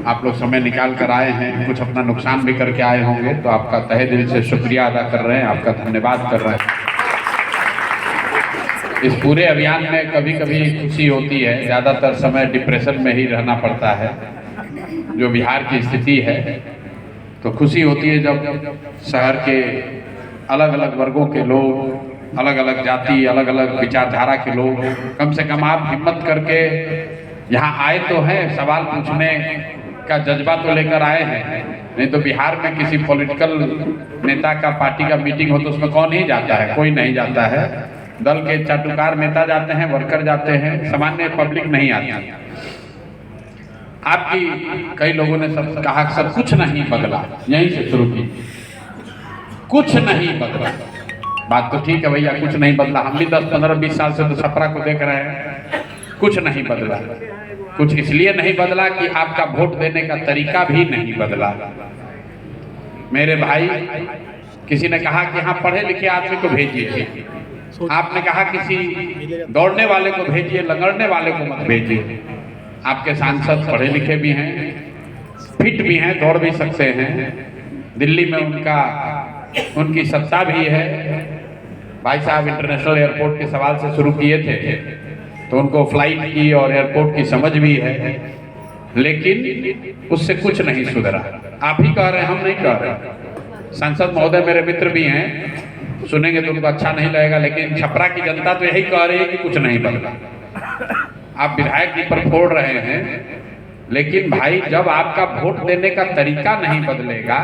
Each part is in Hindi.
आप लोग समय निकाल कर आए हैं, कुछ अपना नुकसान भी करके आए होंगे, तो आपका तहे दिल से शुक्रिया अदा कर रहे हैं, आपका धन्यवाद कर रहे हैं। इस पूरे अभियान में कभी कभी खुशी होती है, ज़्यादातर समय डिप्रेशन में ही रहना पड़ता है। जो बिहार की स्थिति है, तो खुशी होती है जब शहर के अलग अलग वर्गों के लोग, अलग अलग जाति, अलग अलग विचारधारा के लोग, कम से कम आप हिम्मत करके यहाँ आए तो हैं, सवाल पूछने का जज्बा तो लेकर आए हैं। नहीं तो बिहार में किसी पॉलिटिकल नेता का, पार्टी का मीटिंग हो तो उसमें कौन ही जाता है? कोई नहीं जाता है। दल के चाटुकार नेता जाते हैं, वर्कर जाते हैं, सामान्य पब्लिक नहीं आती। आपकी कई लोगों ने सब कहा सर कुछ नहीं बदला, यहीं से शुरू की, कुछ नहीं बदला। बात तो ठीक है भैया, कुछ नहीं बदला। हम भी 10, 15, 20 साल से तो छपरा को देख रहे हैं, कुछ नहीं बदला। कुछ इसलिए नहीं बदला कि आपका वोट देने का तरीका भी नहीं बदला। मेरे भाई, किसी ने कहा कि हाँ पढ़े लिखे आदमी को भेजिए, आपने कहा किसी दौड़ने वाले को भेजिए, लंगड़ने वाले को मत भेजिए। आपके सांसद पढ़े लिखे भी हैं, फिट भी हैं, दौड़ भी सकते हैं, दिल्ली में उनकी सत्ता भी है। भाई साहब इंटरनेशनल एयरपोर्ट के सवाल से शुरू किए थे, तो उनको फ्लाइट की और एयरपोर्ट की समझ भी है, लेकिन उससे कुछ नहीं सुधरा। आप ही कह रहे हैं, हम नहीं कह रहे। सांसद महोदय मेरे मित्र भी हैं, सुनेंगे तो उनको अच्छा नहीं लगेगा, लेकिन छपरा की जनता तो यही कह रही है कि कुछ नहीं बदला। आप विधायक जी पर फोड़ रहे हैं, लेकिन भाई जब आपका वोट देने का तरीका नहीं बदलेगा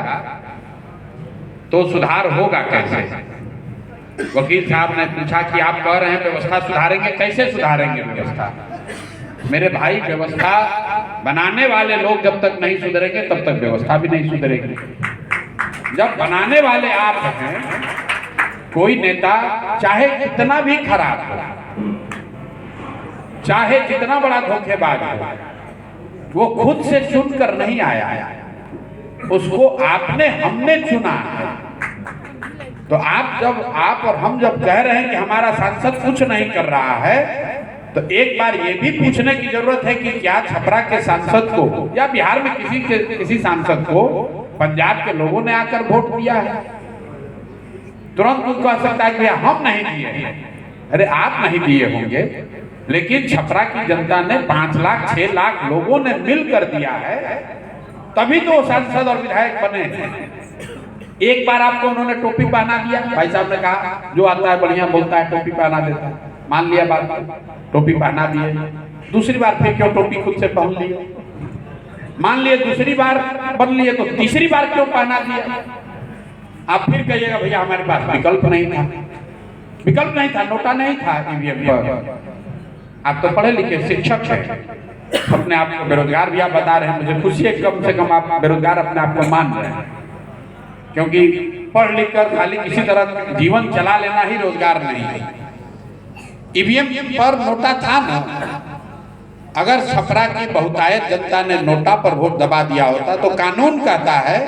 तो सुधार होगा कैसे? वकील साहब ने पूछा कि आप कह रहे हैं व्यवस्था सुधारेंगे, कैसे सुधारेंगे व्यवस्था? मेरे भाई, व्यवस्था बनाने वाले लोग जब तक नहीं सुधरेंगे तब तक व्यवस्था भी नहीं सुधरेगी। जब बनाने वाले आप हैं, कोई नेता चाहे कितना भी खराब हो, चाहे कितना बड़ा धोखेबाज हो, वो खुद से चुनकर नहीं आया, उसको हमने चुना है। तो आप और हम जब कह रहे हैं कि हमारा सांसद कुछ नहीं कर रहा है, तो एक बार ये भी पूछने की जरूरत है कि क्या छपरा के सांसद को या बिहार में किसी सांसद को पंजाब के लोगों ने आकर वोट दिया है? तुरंत उनको कह सकता है कि हम नहीं दिए। अरे आप नहीं दिए होंगे, लेकिन छपरा की जनता ने 5 लाख 6 लाख लोगों ने मिलकर दिया है, तभी तो सांसद और विधायक बने हैं। एक बार आपको उन्होंने टोपी पहना दिया, भाई साहब ने कहा जो आता है बढ़िया बोलता है टोपी पहना देता है, मान लिया बात, टोपी पहना दिए। दूसरी बार फिर क्यों टोपी खुद से पहन लिए? मान लिए दूसरी बार बन लिए, तो तीसरी बार क्यों पहना दिया? आप फिर कहिएगा भैया हमारे पास विकल्प नहीं था। विकल्प नहीं था, नोटा नहीं था ईवीएम पर। आप तो पढ़े लिखे शिक्षक हैं, अपने आप को बेरोजगार भी आप बता रहे हैं। मुझे खुशी है कम से कम आप बेरोजगार अपने आप को मान रहे हैं, क्योंकि पढ़ लिख कर खाली किसी तरह जीवन चला लेना ही रोजगार नहीं है। ईवीएम पर नोटा था ना, अगर छपरा की बहुतायत जनता ने नोटा पर वोट दबा दिया होता तो कानून कहता है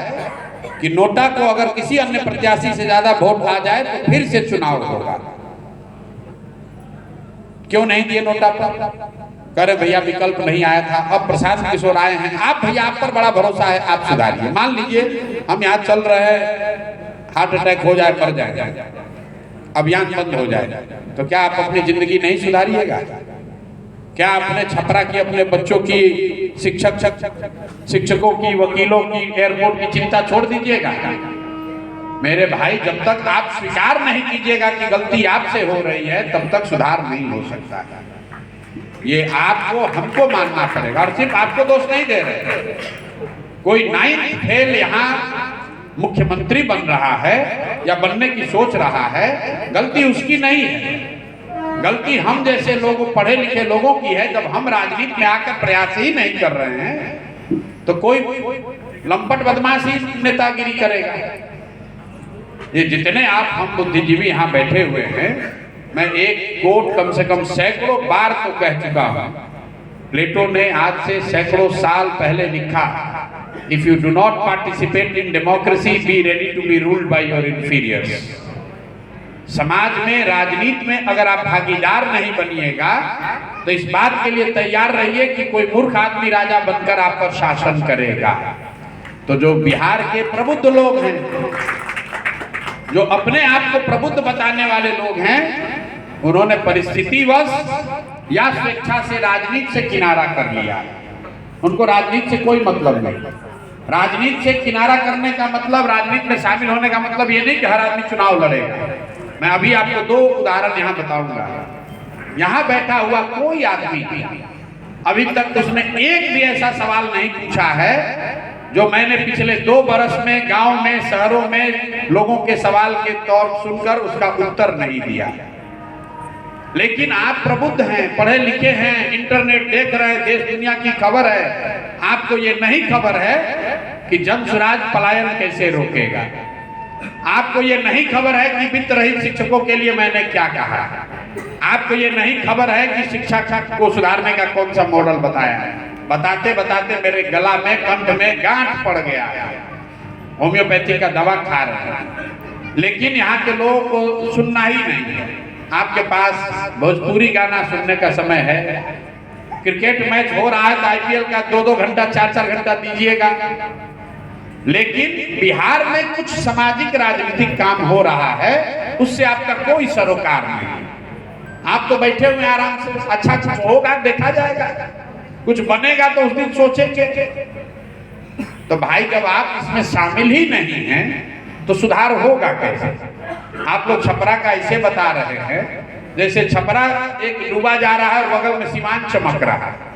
कि नोटा को अगर किसी अन्य प्रत्याशी से ज्यादा वोट आ जाए तो फिर से चुनाव होगा। क्यों नहीं दिए नोटा पर? करे भैया विकल्प नहीं आया था, अब प्रशांत किशोर आए हैं, आप भैया आप पर बड़ा भरोसा है, आप सुधारिए। मान लीजिए हम यहाँ चल रहे हैं, हार्ट अटैक हो जाए, मर जाए, अभियान बंद हो जाए, तो क्या आप अपनी जिंदगी नहीं सुधारिएगा? क्या अपने छपरा की, अपने बच्चों की, शिक्षकों की, वकीलों की, एयरपोर्ट की चिंता छोड़ दीजिएगा? मेरे भाई, जब तक आप स्वीकार नहीं कीजिएगा कि गलती आपसे हो रही है, तब तक सुधार नहीं हो सकता है। ये आपको हमको मानना पड़ेगा, और सिर्फ आपको दोष नहीं दे रहे। कोई 9th फेल यहाँ मुख्यमंत्री बन रहा है या बनने की सोच रहा है, गलती उसकी नहीं है, गलती हम जैसे लोगों, पढ़े लिखे लोगों की है। जब हम राजनीति में आकर प्रयास ही नहीं कर रहे हैं, तो कोई लंपट बदमाशी नेतागिरी करेगा। ये जितने आप हम बुद्धिजीवी यहाँ बैठे हुए हैं, मैं एक कोट कम से कम सैकड़ों बार तो कह चुका हूं। प्लेटो ने आज से सैकड़ों साल पहले लिखा, if you do not participate in democracy, be ready to be ruled by your inferiors. समाज में, राजनीति में अगर आप भागीदार नहीं बनिएगा तो इस बात के लिए तैयार रहिए कि कोई मूर्ख आदमी राजा बनकर आप पर शासन करेगा। तो जो बिहार के प्रबुद्ध लोग हैं, जो अपने आप को प्रबुद्ध बताने वाले लोग हैं, उन्होंने परिस्थितिवश या स्वेच्छा से राजनीति से किनारा कर लिया। उनको राजनीति से कोई मतलब नहीं। राजनीति से किनारा करने का मतलब, राजनीति में शामिल होने का मतलब ये नहीं कि हर आदमी चुनाव लड़ेगा। मैं अभी आपको 2 उदाहरण यहाँ बताऊंगा। यहाँ बैठा हुआ कोई आदमी अभी तक उसने एक भी ऐसा सवाल नहीं पूछा है जो मैंने पिछले 2 बरस में गांव में, शहरों में लोगों के सवाल के तौर सुनकर उसका उत्तर नहीं दिया। लेकिन आप प्रबुद्ध हैं, पढ़े लिखे हैं, इंटरनेट देख रहे हैं, देश दुनिया की खबर है। आपको ये नहीं खबर है कि जनसुराज पलायन कैसे रोकेगा। आपको ये नहीं खबर है कि वित्त रहित शिक्षकों के लिए मैंने क्या कहा। आपको ये नहीं खबर है कि शिक्षा को सुधारने का कौन सा मॉडल बताया है। बताते बताते मेरे गला में, कंठ में गांठ पड़ गया। होम्योपैथी का दवा खा रहे हैं, लेकिन यहाँ के लोगों को सुनना ही नहीं है। आपके पास भोजपुरी गाना सुनने का समय है। क्रिकेट मैच हो रहा है तो आईपीएल का 2-2 घंटा, 4-4 घंटा दीजिएगा। लेकिन बिहार में कुछ सामाजिक राजनीतिक काम हो रहा है, उससे आपका कोई सरोकार नहीं। आप तो बैठे हुए आराम से, अच्छा कुछ होगा देखा जाएगा, कुछ बनेगा तो उस दिन सोचेंगे। तो भाई जब आप इसमें शामिल ही नहीं हैं तो सुधार होगा कैसे? आप लोग छपरा का ऐसे बता रहे हैं जैसे छपरा एक डूबा जा रहा है और बगल में सीमान चमक रहा है।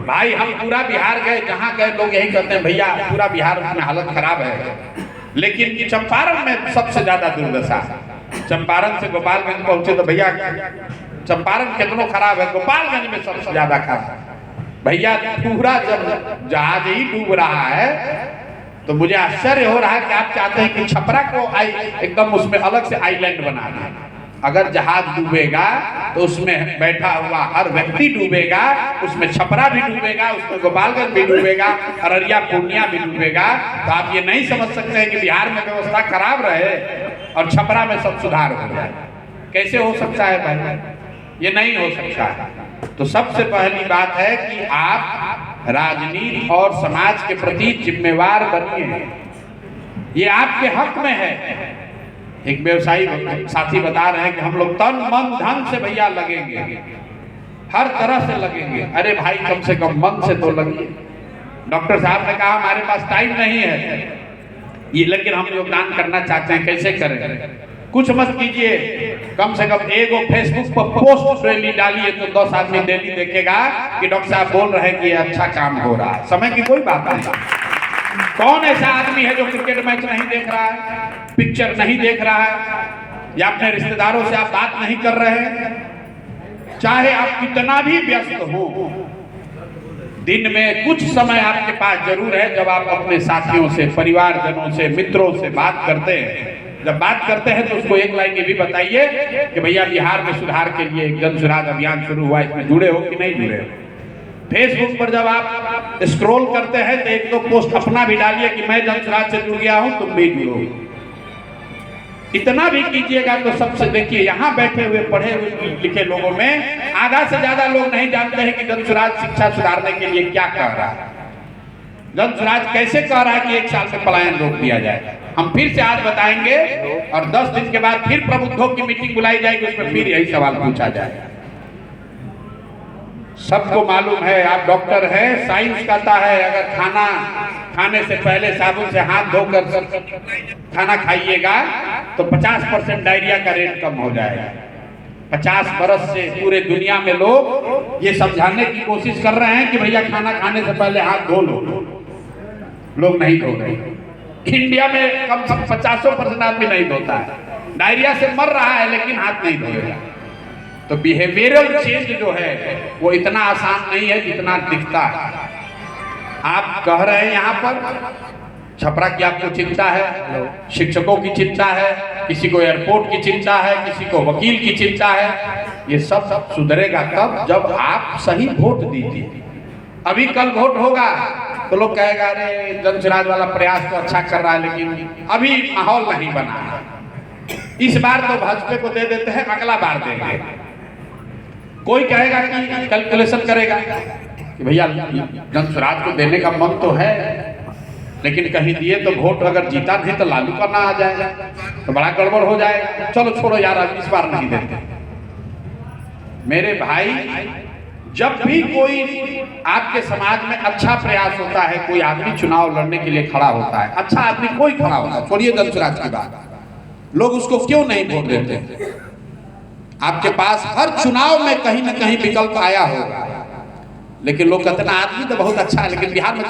भाई हम पूरा बिहार गए, जहाँ गए लोग यही कहते हैं भैया पूरा बिहार में हालत खराब है। लेकिन चंपारण में सबसे ज्यादा दुर्दशा है। चंपारण से गोपालगंज पहुंचे तो भैया चंपारण कितना खराब है, गोपालगंज में सबसे ज्यादा खराब है। भैया पूरा जब जहाज ही डूब रहा है तो मुझे आश्चर्य हो रहा है कि आप चाहते हैं कि छपरा को एकदम उसमें अलग से आइलैंड बना दें। अगर जहाज डूबेगा तो उसमें बैठा हुआ हर व्यक्ति डूबेगा, उसमें छपरा भी डूबेगा, उसमें गोपालगंज भी डूबेगा, अररिया पूर्णिया भी डूबेगा। तो आप ये नहीं समझ सकते हैं कि बिहार में व्यवस्था खराब रहे और छपरा में सब सुधार हो जाए। कैसे हो सकता है भाई? ये नहीं हो सकता है। तो सबसे पहली बात है कि आप राजनीति और समाज के प्रति जिम्मेवार बनिए। ये आपके हक में है। एक व्यवसायी साथी बता रहे हैं कि हम लोग तन मन धन से भैया लगेंगे, हर तरह से लगेंगे। अरे भाई कम से कम मन से तो लगिए। डॉक्टर साहब ने कहा हमारे पास टाइम नहीं है ये, लेकिन हम योगदान करना चाहते हैं, कैसे करें? कुछ मत कीजिए, कम से कम एक फेसबुक पर पोस्ट डेली डालिए तो 10 आदमी डेली देखेगा कि डॉक्टर साहब बोल रहे हैं कि अच्छा काम हो रहा है। समय की कोई बात नहीं। कौन ऐसा आदमी है जो क्रिकेट मैच नहीं देख रहा है, पिक्चर नहीं देख रहा है, या अपने रिश्तेदारों से आप बात नहीं कर रहे हैं? चाहे आप कितना भी व्यस्त हो, दिन में कुछ समय आपके पास जरूर है जब आप अपने साथियों से, परिवारजनों से, मित्रों से बात करते हैं। जब बात करते हैं तो उसको एक लाइन ये भी बताइए कि भैया बिहार में सुधार के लिए एक जनसुराज अभियान शुरू हुआ, इसमें जुड़े हो कि नहीं जुड़े हो? फेसबुक पर जब आप स्क्रॉल करते हैं तो एक 2 पोस्ट अपना भी डालिए कि मैं जनसुराज से जुड़ गया हूं, तुम भी जुड़ो। इतना भी कीजिएगा तो सबसे, देखिए यहाँ बैठे हुए पढ़े हुए लिखे लोगों में आधा से ज्यादा लोग नहीं जानते हैं कि जनसुराज शिक्षा सुधारने के लिए क्या कह रहा है। जनसुराज कैसे कह रहा है कि 1 साल में पलायन रोक दिया जाए। हम फिर से आज बताएंगे और 10 दिन के बाद फिर प्रबुद्धों की मीटिंग बुलाई जाएगी, उसमें फिर यही सवाल पूछा जाएगा। सबको मालूम है, आप डॉक्टर हैं, साइंस कहता है अगर खाना खाने से पहले साबुन से हाथ धोकर खाना खाइएगा तो 50% डायरिया का रेट कम हो जाएगा। 50 बरस से पूरे दुनिया में लोग ये समझाने की कोशिश कर रहे हैं कि भैया खाना खाने से पहले हाथ धो लो, लोग नहीं धो रहे। इंडिया में कम से कम 50% आदमी नहीं धोता है, डायरिया से मर रहा है लेकिन हाथ नहीं धोएगा। तो बिहेवियरल चेंज जो है वो इतना आसान नहीं है जितना दिखता है। आप कह रहे हैं यहाँ पर छपरा की आपको चिंता है, शिक्षकों की चिंता है, किसी को एयरपोर्ट की चिंता है, किसी को वकील की चिंता है। ये सब सुधरेगा तब जब आप सही वोट दीजिए। अभी कल वोट होगा तो लोग कहेगा अरे जनसुराज वाला प्रयास तो अच्छा कर रहा है लेकिन अभी माहौल नहीं बना है। इस बार तो भाजपा को दे देते हैं, अगला बार देंगे। कोई कहेगा कि कैलकुलेशन करेगा कि भैया जन स्वराज को देने का मन तो है, लेकिन कहीं दिए तो वोट अगर जीता नहीं तो लालू का ना आ जाएगा तो बड़ा गड़बड़ हो जाएगा, चलो छोड़ो यार अब इस बार नहीं देते। मेरे भाई, जब भी कोई आपके समाज में अच्छा प्रयास होता है, कोई आदमी चुनाव लड़ने के लिए खड़ा होता है, अच्छा आदमी कोई खड़ा होता है, छोड़िए जन स्वराज की बात, लोग उसको क्यों नहीं वोट देते? आपके पास हर चुनाव में कहीं ना कहीं विकल्प आया होगा, लेकिन लोग कहते हैं आदमी तो बहुत अच्छा है, लेकिन बिहार में